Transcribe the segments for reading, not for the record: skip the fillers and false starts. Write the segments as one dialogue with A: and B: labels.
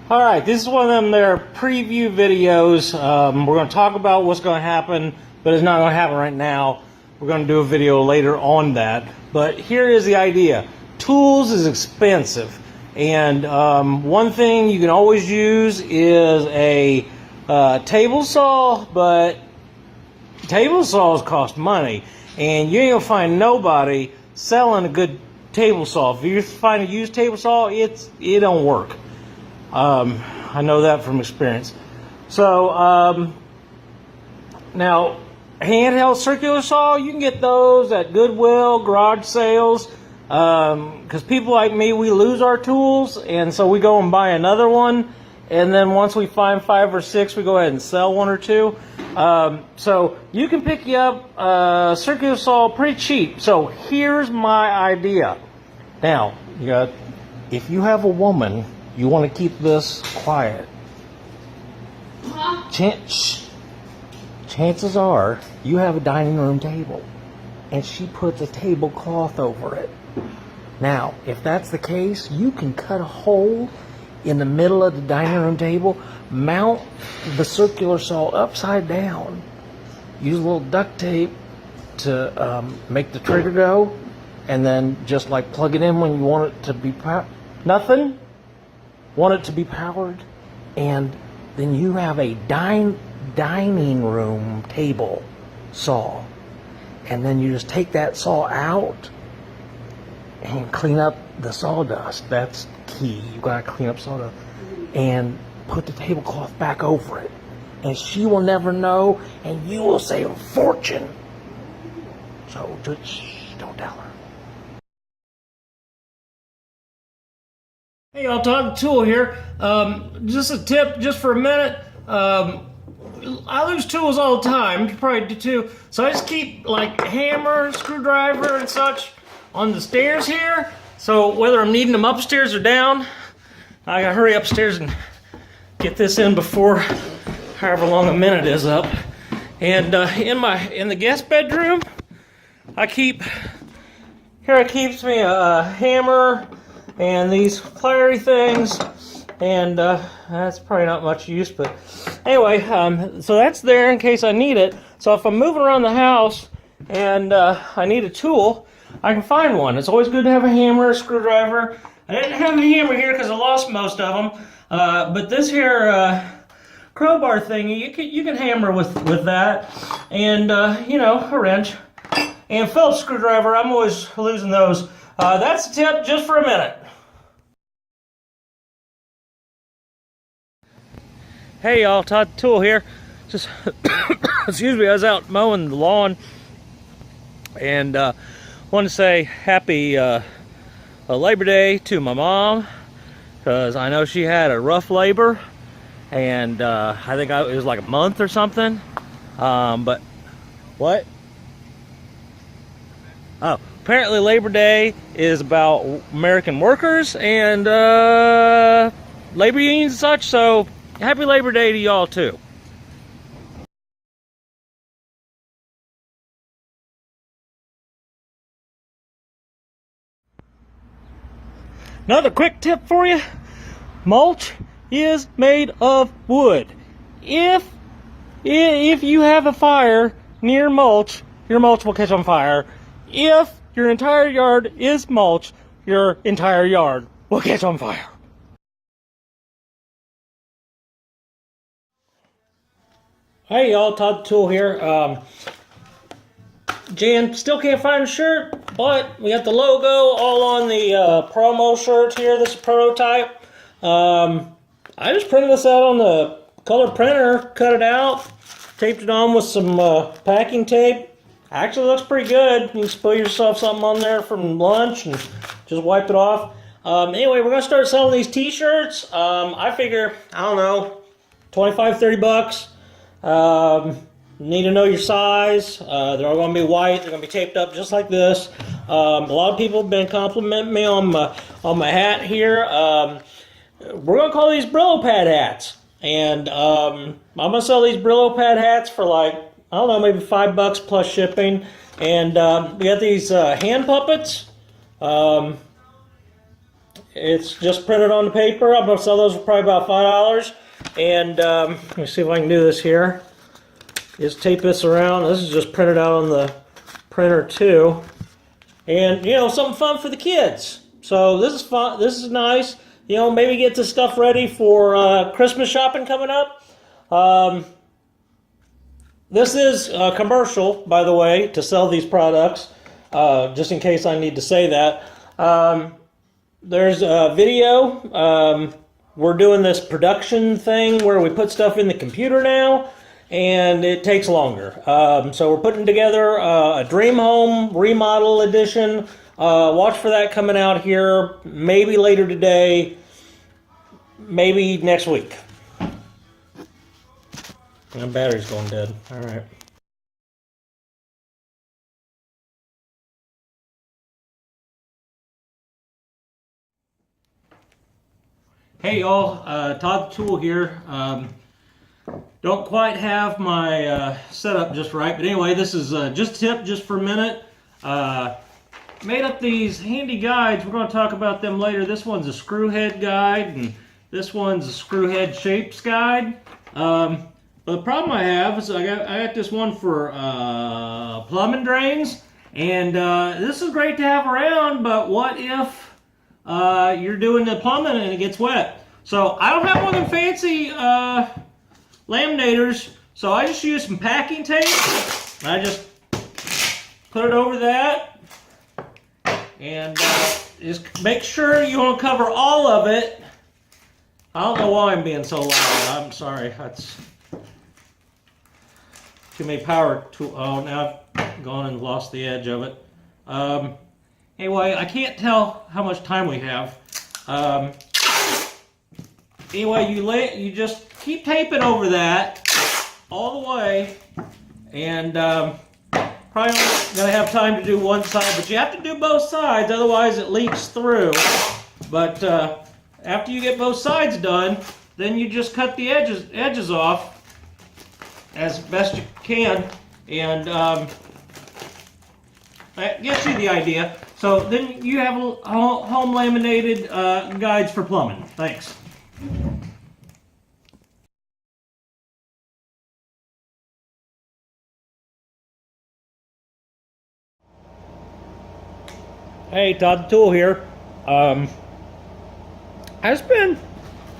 A: All right, this is one of them their preview videos. We're going to talk about what's going to happen, but it's not going to happen right now. We're going to do a video later on that. But here is the idea. Tools is expensive. And one thing you can always use is a table saw, but table saws cost money. And you ain't going to find nobody selling a good table saw. If you find a used table saw, it don't work. I know that from experience. So, now, handheld circular saw, you can get those at Goodwill, garage sales, because people like me, we lose our tools, and so we go and buy another one, and then once we find 5 or 6, we go ahead and sell 1 or 2. So, you can pick you up a circular saw pretty cheap. So, here's my idea. Now, if you have a woman, you want to keep this quiet. Chances are you have a dining room table and she puts a tablecloth over it. Now, if that's the case, you can cut a hole in the middle of the dining room table, mount the circular saw upside down, use a little duct tape to make the trigger go, and then just like plug it in when you want it to be nothing. Want it to be powered, and then you have a dining room table saw, and then you just take that saw out and clean up the sawdust. That's key. You gotta clean up sawdust and put the tablecloth back over it, and she will never know, and you will save a fortune. So just don't tell her. Hey y'all, Todd the Tool here. Just a tip, just for a minute. I lose tools all the time. You probably do too. So I just keep like hammer, screwdriver, and such on the stairs here. So whether I'm needing them upstairs or down, I gotta hurry upstairs and get this in before however long a minute is up. And in the guest bedroom, I keeps me a hammer and these pliers things, and that's probably not much use, but anyway, so that's there in case I need it. So if I'm moving around the house and I need a tool, I can find one. It's always good to have a hammer, a screwdriver. I didn't have a hammer here because I lost most of them, but this here crowbar thing, you can hammer with that, and a wrench. And Phillips screwdriver, I'm always losing those. That's the tip, just for a minute. Hey y'all, Todd the Tool here. Just, excuse me, I was out mowing the lawn and wanted to say happy Labor Day to my mom, because I know she had a rough labor, and I think it was like a month or something. But what? Oh, apparently Labor Day is about American workers and labor unions and such, so happy Labor Day to y'all too. Another quick tip for you. Mulch is made of wood. If you have a fire near mulch, your mulch will catch on fire. If your entire yard is mulch, your entire yard will catch on fire. Hey y'all, Todd the Tool here. Jan still can't find a shirt, but we got the logo all on the promo shirt here. This is a prototype. I just printed this out on the color printer, cut it out, taped it on with some packing tape. Actually looks pretty good. You can spill yourself something on there from lunch and just wipe it off. Anyway, we're going to start selling these t-shirts. I figure, I don't know, 25, 30 bucks. Need to know your size. They're all going to be white. They're going to be taped up just like this. A lot of people have been complimenting me on my hat here. We're going to call these Brillo Pad hats. And I'm going to sell these Brillo Pad hats for like, I don't know, maybe $5 plus shipping. And we got these hand puppets. It's just printed on the paper. I'm going to sell those for probably about $5. And let me see if I can do this here. Just tape this around. This is just printed out on the printer too. And, you know, something fun for the kids. So this is fun. This is nice. You know, maybe get this stuff ready for Christmas shopping coming up. This is a commercial, by the way, to sell these products, just in case I need to say that. There's a video. We're doing this production thing where we put stuff in the computer now, and it takes longer. So we're putting together a Dream Home Remodel Edition. Watch for that coming out here, maybe later today, maybe next week. My battery's going dead. All right. Hey y'all, Todd the Tool here. Don't quite have my setup just right, but anyway, this is just a tip just for a minute. Made up these handy guides. We're going to talk about them later. This one's a screw head guide, and this one's a screw head shapes guide. But the problem I have is I got this one for plumbing drains, and this is great to have around, but what if you're doing the plumbing and it gets wet? So I don't have one of them fancy laminators, so I just use some packing tape. I just put it over that, and just make sure you want to cover all of it. I don't know why I'm being so loud. I'm sorry. That's too many power to. Oh, now I've gone and lost the edge of it. Anyway, I can't tell how much time we have. Anyway, you just keep taping over that all the way, and probably only gonna have time to do one side, but you have to do both sides, otherwise it leaks through. But after you get both sides done, then you just cut the edges off as best you can, and that gets you the idea. So then you have home laminated guides for plumbing. Thanks. Hey, Todd the Tool here. I've just been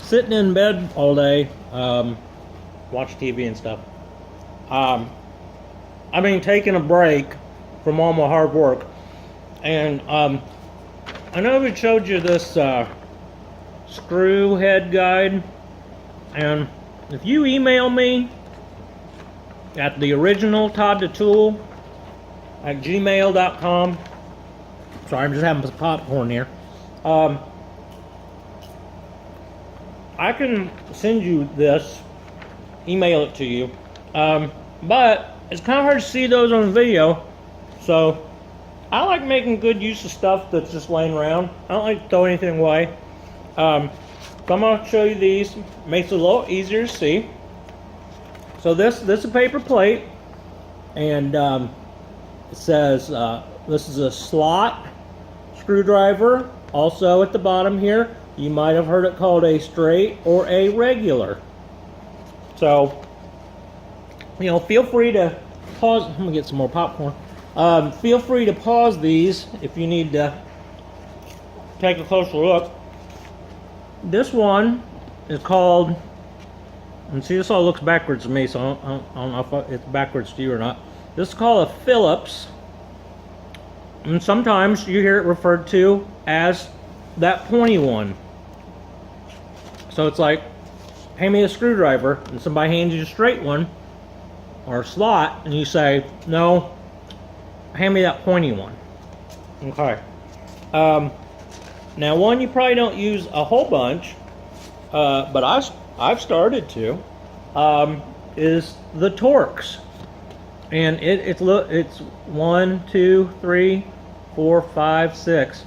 A: sitting in bed all day, watch TV and stuff. I mean, taking a break from all my hard work. And I know we showed you this screw head guide. And if you email me at the original Todd the Tool at gmail.com. Sorry, I'm just having some popcorn here. I can send you this, email it to you, but it's kind of hard to see those on video, so I like making good use of stuff that's just laying around. I don't like to throw anything away. So I'm going to show you these. Makes it a little easier to see. So this is a paper plate, and it says this is a slot screwdriver. Also at the bottom here, you might have heard it called a straight or a regular. So, you know, feel free to pause. I'm gonna get some more popcorn. Feel free to pause these if you need to take a closer look. This one is called, and see, this all looks backwards to me, so I don't know if it's backwards to you or not. This is called a Phillips. And sometimes you hear it referred to as that pointy one. So it's like, hand me a screwdriver, and somebody hands you a straight one, or a slot, and you say, no, hand me that pointy one. Okay. Now one you probably don't use a whole bunch, but I've started to, is the Torx. And it's 1, 2, 3, 4, 5, 6.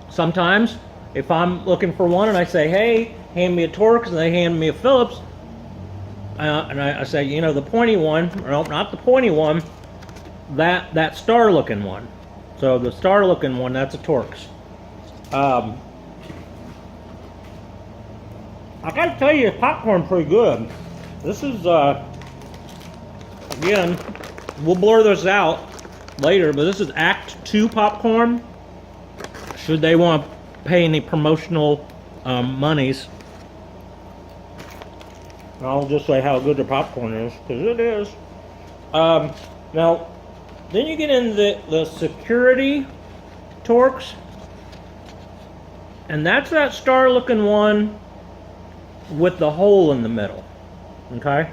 A: Sometimes if I'm looking for one and I say, hey, hand me a Torx, and they hand me a Phillips, and I say, you know, the pointy one, or no, not the pointy one, that star looking one. So the star looking one, that's a Torx. I gotta tell you, popcorn pretty good. This is, again, we'll blur this out later, but this is Act 2 popcorn. Should they want to pay any promotional monies, I'll just say how good the popcorn is, because it is. Now, then you get in the security Torx, and that's that star-looking one with the hole in the middle. Okay?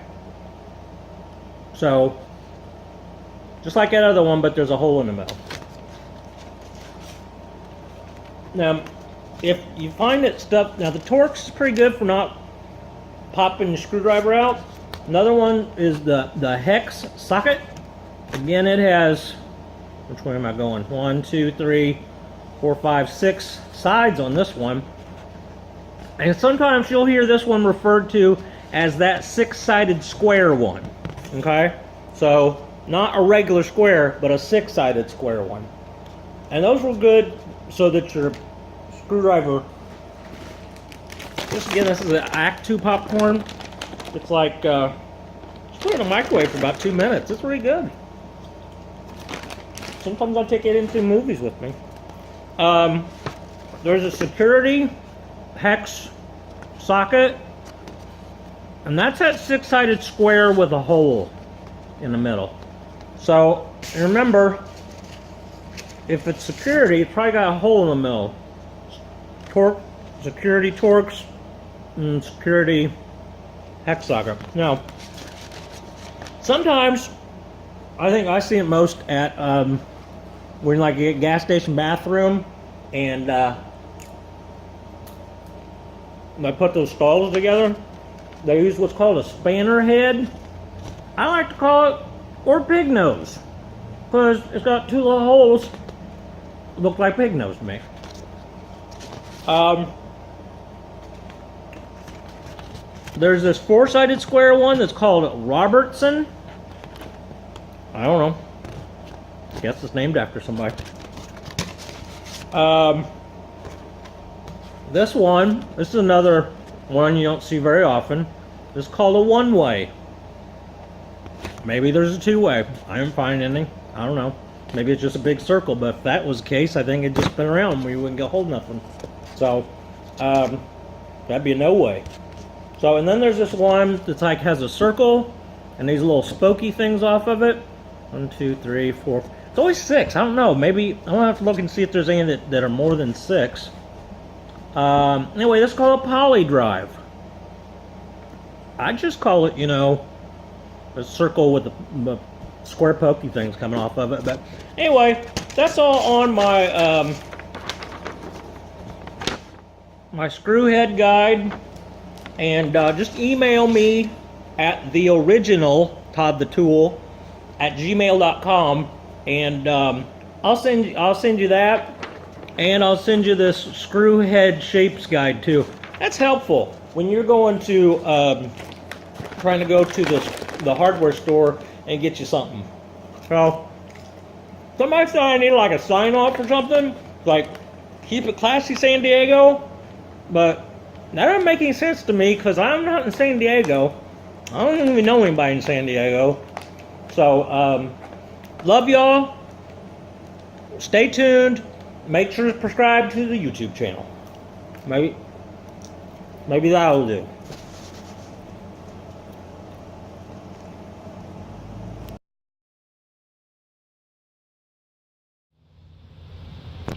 A: So, just like that other one, but there's a hole in the middle. Now, if you find that stuff, now the Torx is pretty good for not popping the screwdriver out. Another one is the hex socket. Again, it has, which way am I going? 1, 2, 3, 4, 5, 6 sides on this one. And sometimes you'll hear this one referred to as that 6-sided square one. Okay? So, not a regular square, but a 6-sided square one. And those were good so that your screwdriver, this again, this is an Act 2 popcorn. It's like, just put it in the microwave for about 2 minutes. It's really good. Sometimes I take it into movies with me. There's a security hex socket, and that's that 6-sided square with a hole in the middle. So remember, if it's security, it's probably got a hole in the middle. Security Torx, and security hex socket. Now, sometimes I think I see it most at we're in like a gas station bathroom, and they put those stalls together. They use what's called a spanner head. I like to call it, or pig nose, because it's got 2 little holes. Look like pig nose to me. There's this 4-sided square one that's called Robertson. I don't know. I guess it's named after somebody. This is another one you don't see very often. This is called a one-way. Maybe there's a 2-way. I didn't find any. I don't know. Maybe it's just a big circle, but if that was the case, I think it'd just spin around where you wouldn't get hold of nothing. So, that'd be a no way. So, and then there's this one that's like has a circle and these little spokey things off of it. 1, 2, 3, 4. It's always 6. I don't know. Maybe I'll have to look and see if there's any that are more than 6. Anyway, this is called a poly drive. I just call it, you know, a circle with the square pokey things coming off of it. But anyway, that's all on my my screw head guide. And just email me at theoriginaltoddthetool@gmail.com, and I'll send you that, and I'll send you this screw head shapes guide too. That's helpful when you're going to trying to go to the hardware store and get you something. So somebody thought I needed like a sign off or something, like keep it classy San Diego, but that doesn't make any sense to me because I'm not in San Diego. I don't even know anybody in San Diego. So, love y'all. Stay tuned. Make sure to subscribe to the YouTube channel. Maybe that'll do.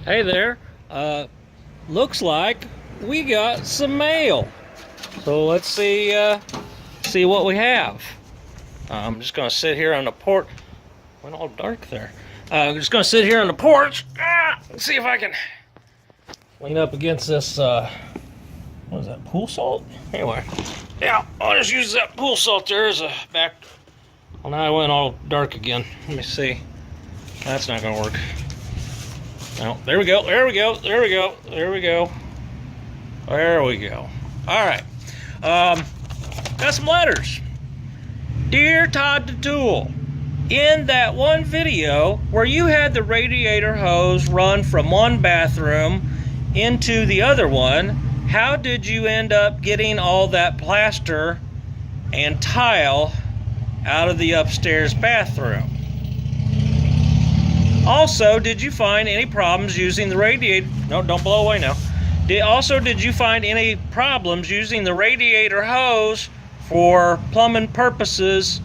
A: Hey there. Looks like we got some mail. So let's see what we have. I'm just gonna sit here on the porch. Went all dark there. I'm just gonna sit here on the porch. Let's see if I can lean up against this. What is that? Pool salt? Anyway, yeah, I'll just use that pool salt there as a back. Well, now I went all dark again. Let me see. That's not gonna work. No, there we go. There we go. There we go. There we go. There we go. All right. Got some letters. Dear Todd the Tool, in that one video where you had the radiator hose run from one bathroom into the other one, how did you end up getting all that plaster and tile out of the upstairs bathroom? Also, did you find any problems using the radiator? No, don't blow away now. Did you find any problems using the radiator hose for plumbing purposes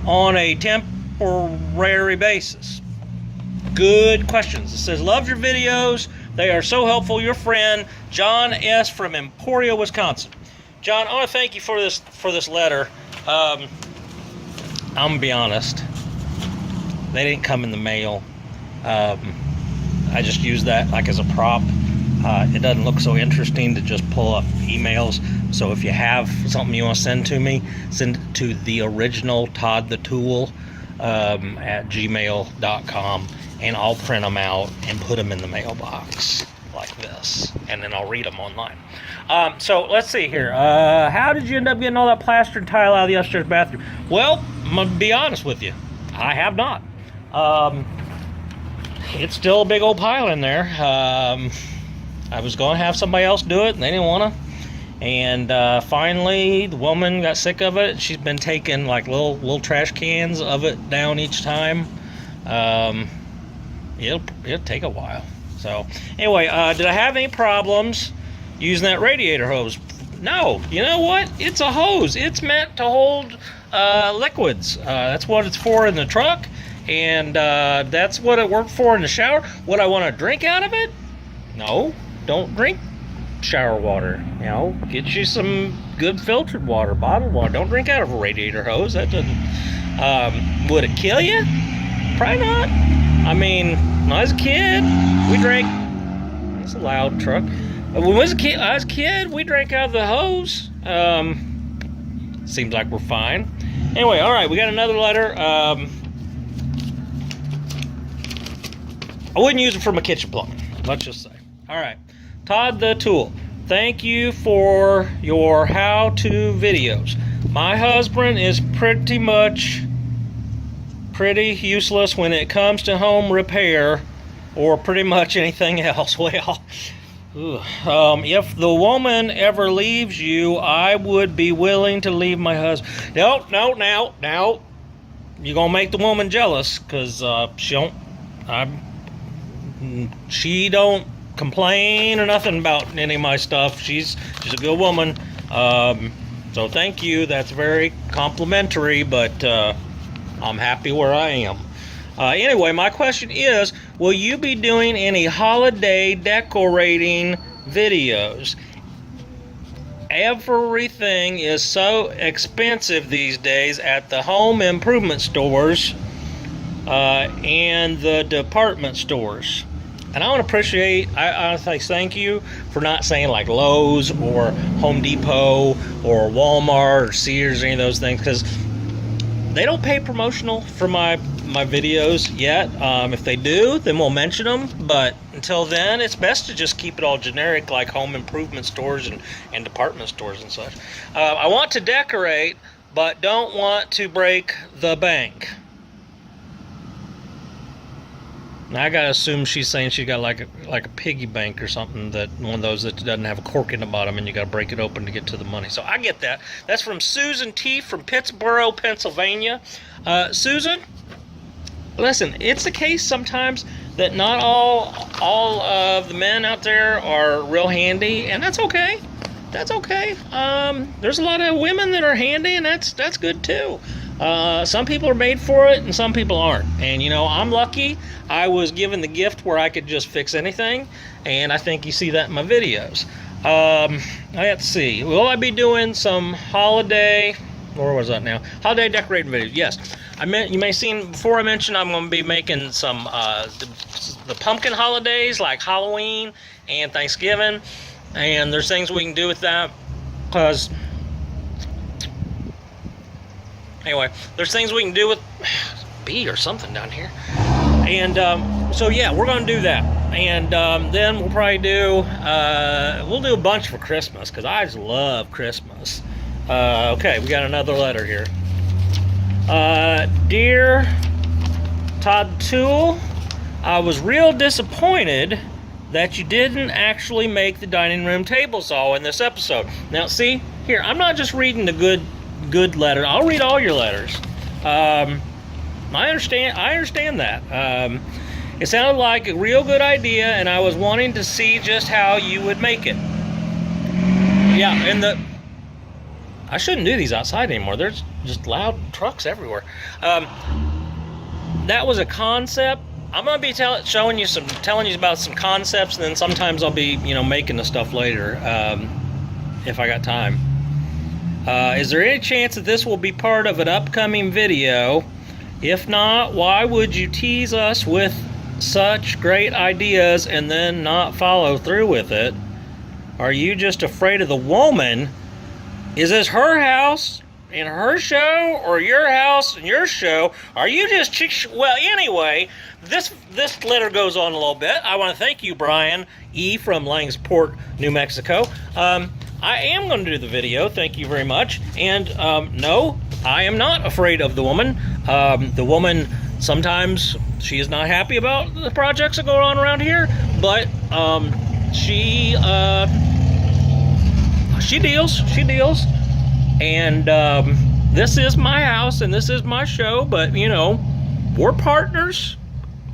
A: on a temporary basis? Good questions. It says, love your videos. They are so helpful. Your friend, John S. from Emporia, Wisconsin. John, I want to thank you for this letter. I'm going to be honest. They didn't come in the mail. I just used that like as a prop. It doesn't look so interesting to just pull up emails. So if you have something you want to send to me, send it to the original Todd the Tool at gmail.com, and I'll print them out and put them in the mailbox like this, and then I'll read them online. So let's see here. How did you end up getting all that plaster and tile out of the upstairs bathroom? Well, I'm gonna be honest with you, I have not. It's still a big old pile in there. I was going to have somebody else do it, and they didn't want to. And finally, the woman got sick of it. She's been taking like little trash cans of it down each time. It'll take a while. So anyway, did I have any problems using that radiator hose? No. You know what? It's a hose. It's meant to hold liquids. That's what it's for in the truck, and that's what it worked for in the shower. Would I want to drink out of it? No. Don't drink shower water. You know, get you some good filtered water, bottled water. Don't drink out of a radiator hose. That doesn't. Would it kill you? Probably not. I mean, when I was a kid, we drank. It's a loud truck. When I was a kid, we drank out of the hose. Seems like we're fine. Anyway, all right, we got another letter. I wouldn't use it for my kitchen plumbing. Let's just say. All right. Todd the Tool, thank you for your how-to videos. My husband is pretty useless when it comes to home repair or pretty much anything else. Well, if the woman ever leaves you, I would be willing to leave my husband. No, you're gonna make the woman jealous, because she don't complain or nothing about any of my stuff. She's a good woman. So thank you. That's very complimentary, but I'm happy where I am. Anyway, my question is, will you be doing any holiday decorating videos? Everything is so expensive these days at the home improvement stores and the department stores. And I want to say thank you for not saying like Lowe's or Home Depot or Walmart or Sears or any of those things, because they don't pay promotional for my videos yet. If they do, then we'll mention them. But until then, it's best to just keep it all generic, like home improvement stores and department stores and such. I want to decorate, but don't want to break the bank. Now, I gotta assume she's saying she got like a piggy bank or something, that one of those that doesn't have a cork in the bottom and you gotta break it open to get to the money. So I get that. That's from Susan T. from Pittsburgh, Pennsylvania. Susan, listen, it's the case sometimes that not all of the men out there are real handy, and that's okay. That's okay. There's a lot of women that are handy, and that's good too. Some people are made for it and some people aren't. And you know, I'm lucky. I was given the gift where I could just fix anything, and I think you see that in my videos. Let's see. Will I be doing some holiday, where was that now? Holiday decorating videos. Yes. You may have seen before I mentioned I'm going to be making some the pumpkin holidays like Halloween and Thanksgiving, and there's things we can do with that because anyway, there's things we can do with bee or something down here. And so yeah, we're gonna do that, and then we'll probably do we'll do a bunch for Christmas, because I just love Christmas. Okay, we got another letter here. Dear Todd Tool, I was real disappointed that you didn't actually make the dining room table saw in this episode. Now, see, here, I'm not just reading the good letter. I'll read all your letters. I understand that. It sounded like a real good idea, and I was wanting to see just how you would make it. Yeah, and I shouldn't do these outside anymore. There's just loud trucks everywhere. That was a concept. I'm gonna be telling you about some concepts, and then sometimes I'll be, making the stuff later, if I got time. Is there any chance that this will be part of an upcoming video? If not, why would you tease us with such great ideas and then not follow through with it? Are you just afraid of the woman? Is this her house and her show, or your house and your show? Are you just well, anyway, this letter goes on a little bit. I want to thank you, Brian E. from Langsport, New Mexico. I am going to do the video. Thank you very much. And no, I am not afraid of the woman. The woman, sometimes she is not happy about the projects that go on around here, but she deals. And this is my house and this is my show, but we're partners.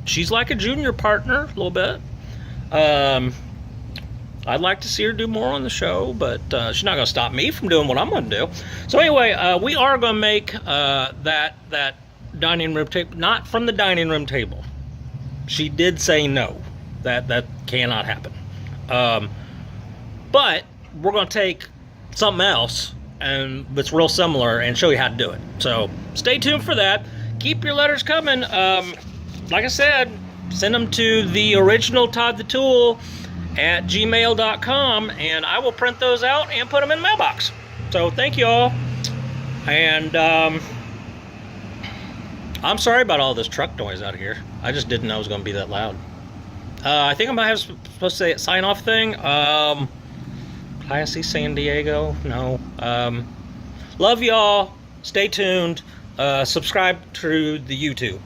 A: She's like a junior partner a little bit. I'd like to see her do more on the show, but she's not going to stop me from doing what I'm going to do. So anyway, we are going to make that dining room table, not from the dining room table. She did say no. That cannot happen. But we're going to take something else and it's real similar and show you how to do it. So stay tuned for that. Keep your letters coming. Like I said, send them to the original Todd the Tool at gmail.com, and I will print those out and put them in the mailbox. So thank you all. And I'm sorry about all this truck noise out here. I just didn't know it was going to be that loud. I think I might have supposed to say a sign-off thing. Classy San Diego. No. Love y'all. Stay tuned. Subscribe to the YouTube.